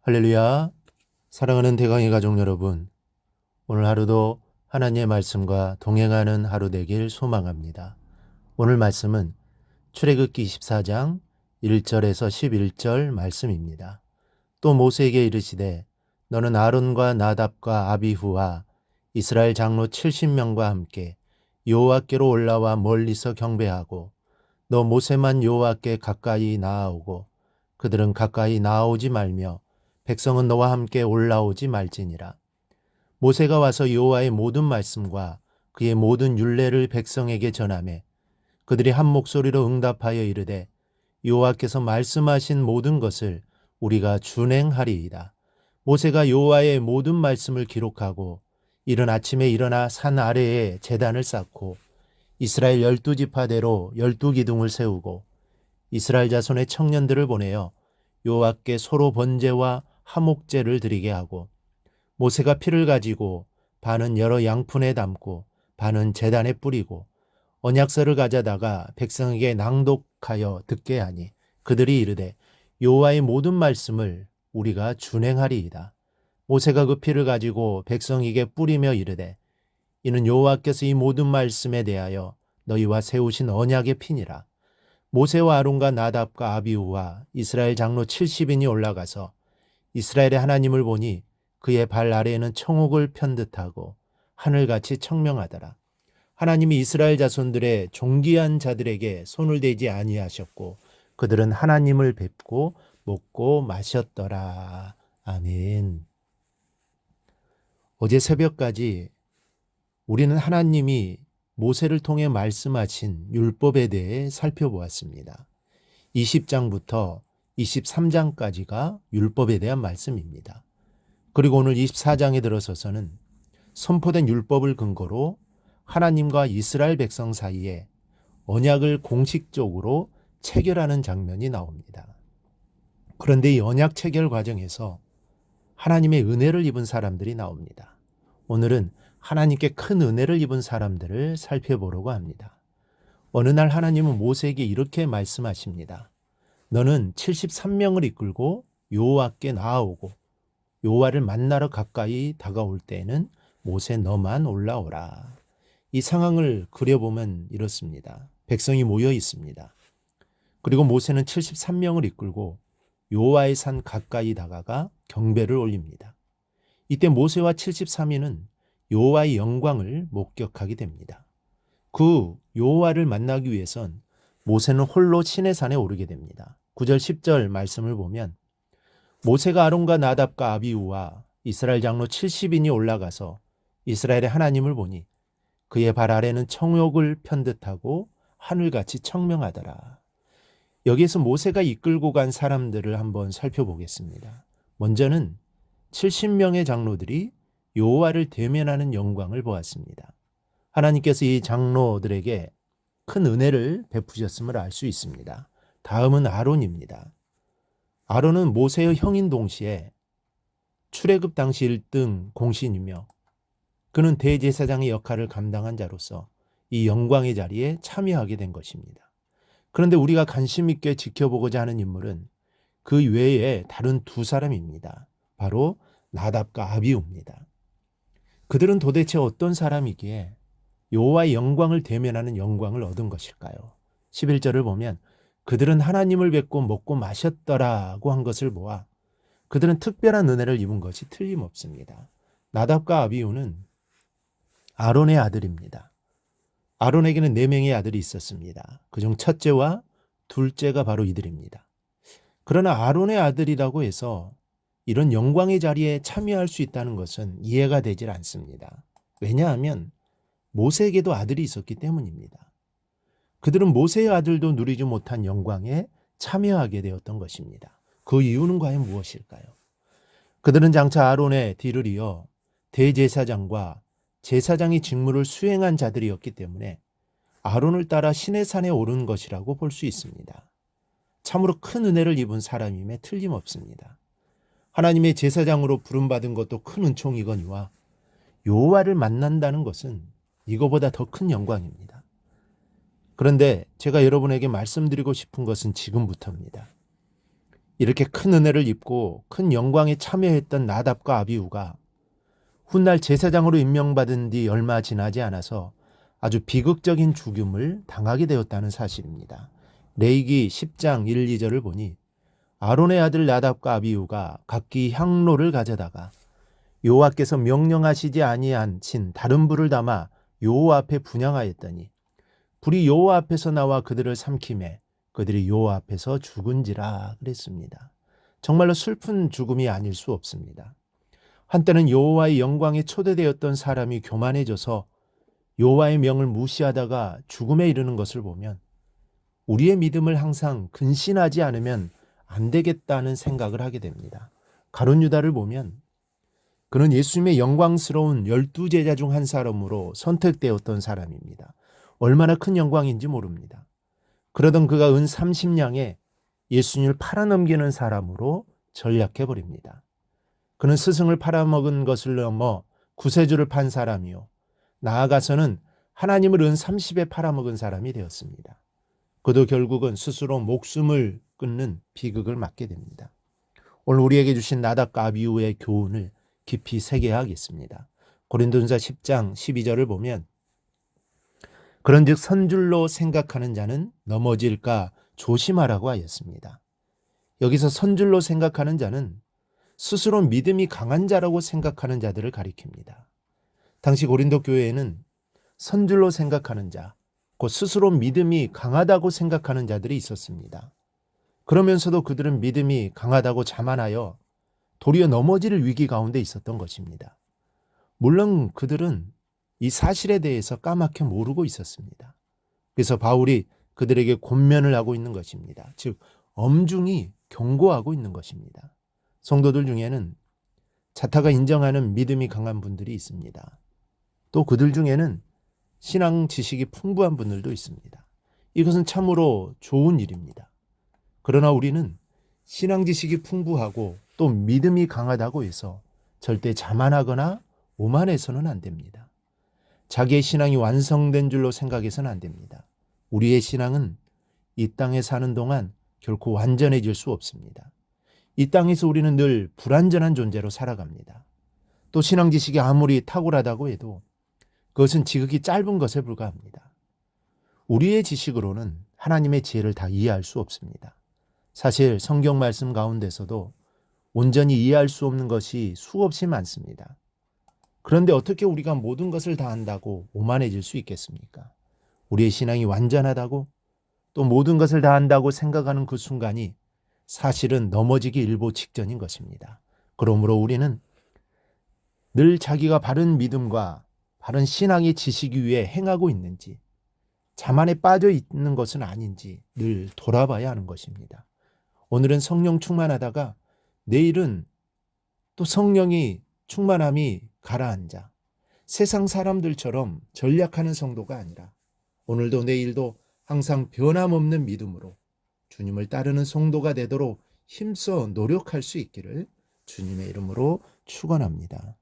할렐루야. 사랑하는 대강의 가족 여러분, 오늘 하루도 하나님의 말씀과 동행하는 하루 되길 소망합니다. 오늘 말씀은 출애굽기 24장 1절에서 11절 말씀입니다. 또 모세에게 이르시되 너는 아론과 나답과 아비후와 이스라엘 장로 70명과 함께 여호와께로 올라와 멀리서 경배하고 너 모세만 여호와께 가까이 나아오고 그들은 가까이 나아오지 말며 백성은 너와 함께 올라오지 말지니라. 모세가 와서 여호와의 모든 말씀과 그의 모든 율례를 백성에게 전하매 그들이 한 목소리로 응답하여 이르되 여호와께서 말씀하신 모든 것을 우리가 준행하리이다. 모세가 여호와의 모든 말씀을 기록하고 이른 아침에 일어나 산 아래에 제단을 쌓고 이스라엘 12지파대로 12기둥을 세우고 이스라엘 자손의 청년들을 보내어 여호와께 소로 번제와 화목제를 드리게 하고 모세가 피를 가지고 반은 여러 양푼에 담고 반은 제단에 뿌리고 언약서를 가져다가 백성에게 낭독하여 듣게 하니 그들이 이르되 여호와의 모든 말씀을 우리가 준행하리이다. 모세가 그 피를 가지고 백성에게 뿌리며 이르되 이는 여호와께서 이 모든 말씀에 대하여 너희와 세우신 언약의 피니라. 모세와 아론과 나답과 아비후와 이스라엘 장로 70인이 올라가서 이스라엘의 하나님을 보니 그의 발 아래에는 청옥을 편 듯하고 하늘같이 청명하더라. 하나님이 이스라엘 자손들의 존귀한 자들에게 손을 대지 아니하셨고 그들은 하나님을 뵙고 먹고 마셨더라. 아멘. 어제 새벽까지 우리는 하나님이 모세를 통해 말씀하신 율법에 대해 살펴보았습니다. 20장부터 23장까지가 율법에 대한 말씀입니다. 그리고 오늘 24장에 들어서서는 선포된 율법을 근거로 하나님과 이스라엘 백성 사이에 언약을 공식적으로 체결하는 장면이 나옵니다. 그런데 이 언약 체결 과정에서 하나님의 은혜를 입은 사람들이 나옵니다. 오늘은 하나님께 큰 은혜를 입은 사람들을 살펴보려고 합니다. 어느 날 하나님은 모세에게 이렇게 말씀하십니다. 너는 73명을 이끌고 여호와께 나아오고 여호와를 만나러 가까이 다가올 때에는 모세 너만 올라오라. 이 상황을 그려보면 이렇습니다. 백성이 모여 있습니다. 그리고 모세는 73명을 이끌고 여호와의 산 가까이 다가가 경배를 올립니다. 이때 모세와 73인은 여호와의 영광을 목격하게 됩니다. 그 여호와를 만나기 위해선 모세는 홀로 시내 산에 오르게 됩니다. 9절 10절 말씀을 보면 모세가 아론과 나답과 아비후와 이스라엘 장로 70인이 올라가서 이스라엘의 하나님을 보니 그의 발 아래는 청옥을 편 듯하고 하늘같이 청명하더라. 여기에서 모세가 이끌고 간 사람들을 한번 살펴보겠습니다. 먼저는 70명의 장로들이 여호와를 대면하는 영광을 보았습니다. 하나님께서 이 장로들에게 큰 은혜를 베푸셨음을 알 수 있습니다. 다음은 아론입니다. 아론은 모세의 형인 동시에 출애굽 당시 1등 공신이며 그는 대제사장의 역할을 감당한 자로서 이 영광의 자리에 참여하게 된 것입니다. 그런데 우리가 관심 있게 지켜보고자 하는 인물은 그 외에 다른 두 사람입니다. 바로 나답과 아비후입니다. 그들은 도대체 어떤 사람이기에 여호와의 영광을 대면하는 영광을 얻은 것일까요? 11절을 보면 그들은 하나님을 뵙고 먹고 마셨더라고 한 것을 보아 그들은 특별한 은혜를 입은 것이 틀림없습니다. 나답과 아비후는 아론의 아들입니다. 아론에게는 4명의 아들이 있었습니다. 그중 첫째와 둘째가 바로 이들입니다. 그러나 아론의 아들이라고 해서 이런 영광의 자리에 참여할 수 있다는 것은 이해가 되질 않습니다. 왜냐하면 모세에게도 아들이 있었기 때문입니다. 그들은 모세의 아들도 누리지 못한 영광에 참여하게 되었던 것입니다. 그 이유는 과연 무엇일까요? 그들은 장차 아론의 뒤를 이어 대제사장과 제사장의 직무를 수행한 자들이었기 때문에 아론을 따라 시내산에 오른 것이라고 볼 수 있습니다. 참으로 큰 은혜를 입은 사람임에 틀림없습니다. 하나님의 제사장으로 부름받은 것도 큰 은총이거니와 여호와를 만난다는 것은 이거보다 더 큰 영광입니다. 그런데 제가 여러분에게 말씀드리고 싶은 것은 지금부터입니다. 이렇게 큰 은혜를 입고 큰 영광에 참여했던 나답과 아비후가 훗날 제사장으로 임명받은 뒤 얼마 지나지 않아서 아주 비극적인 죽음을 당하게 되었다는 사실입니다. 레위기 10장 1, 2절을 보니 아론의 아들 나답과 아비후가 각기 향로를 가져다가 여호와께서 명령하시지 아니한 다른 불을 담아 여호와 앞에 분향하였더니 불이 여호와 앞에서 나와 그들을 삼키매 그들이 여호와 앞에서 죽은지라 그랬습니다. 정말로 슬픈 죽음이 아닐 수 없습니다. 한때는 여호와의 영광에 초대되었던 사람이 교만해져서 여호와의 명을 무시하다가 죽음에 이르는 것을 보면 우리의 믿음을 항상 근신하지 않으면 안 되겠다는 생각을 하게 됩니다. 가룟 유다를 보면 그는 예수님의 영광스러운 12제자 중 한 사람으로 선택되었던 사람입니다. 얼마나 큰 영광인지 모릅니다. 그러던 그가 은 30냥에 예수님을 팔아넘기는 사람으로 전락해버립니다. 그는 스승을 팔아먹은 것을 넘어 구세주를 판 사람이요 나아가서는 하나님을 은 30에 팔아먹은 사람이 되었습니다. 그도 결국은 스스로 목숨을 끊는 비극을 맞게 됩니다. 오늘 우리에게 주신 나답과 아비후의 교훈을 깊이 새겨야겠습니다. 고린도전서 10장 12절을 보면 그런즉 선줄로 생각하는 자는 넘어질까 조심하라고 하였습니다. 여기서 선줄로 생각하는 자는 스스로 믿음이 강한 자라고 생각하는 자들을 가리킵니다. 당시 고린도 교회에는 선줄로 생각하는 자, 곧 스스로 믿음이 강하다고 생각하는 자들이 있었습니다. 그러면서도 그들은 믿음이 강하다고 자만하여 도리어 넘어질 위기 가운데 있었던 것입니다. 물론 그들은 이 사실에 대해서 까맣게 모르고 있었습니다. 그래서 바울이 그들에게 권면을 하고 있는 것입니다. 즉 엄중히 경고하고 있는 것입니다. 성도들 중에는 자타가 인정하는 믿음이 강한 분들이 있습니다. 또 그들 중에는 신앙 지식이 풍부한 분들도 있습니다. 이것은 참으로 좋은 일입니다. 그러나 우리는 신앙 지식이 풍부하고 또 믿음이 강하다고 해서 절대 자만하거나 오만해서는 안 됩니다. 자기의 신앙이 완성된 줄로 생각해서는 안 됩니다. 우리의 신앙은 이 땅에 사는 동안 결코 완전해질 수 없습니다. 이 땅에서 우리는 늘 불완전한 존재로 살아갑니다. 또 신앙 지식이 아무리 탁월하다고 해도 그것은 지극히 짧은 것에 불과합니다. 우리의 지식으로는 하나님의 지혜를 다 이해할 수 없습니다. 사실 성경 말씀 가운데서도 온전히 이해할 수 없는 것이 수없이 많습니다. 그런데 어떻게 우리가 모든 것을 다 안다고 오만해질 수 있겠습니까? 우리의 신앙이 완전하다고 또 모든 것을 다 안다고 생각하는 그 순간이 사실은 넘어지기 일보 직전인 것입니다. 그러므로 우리는 늘 자기가 바른 믿음과 바른 신앙의 지식 위에 행하고 있는지 자만에 빠져 있는 것은 아닌지 늘 돌아봐야 하는 것입니다. 오늘은 성령 충만하다가 내일은 또 성령이 충만함이 가라앉아 세상 사람들처럼 전략하는 성도가 아니라 오늘도 내일도 항상 변함없는 믿음으로 주님을 따르는 성도가 되도록 힘써 노력할 수 있기를 주님의 이름으로 축원합니다.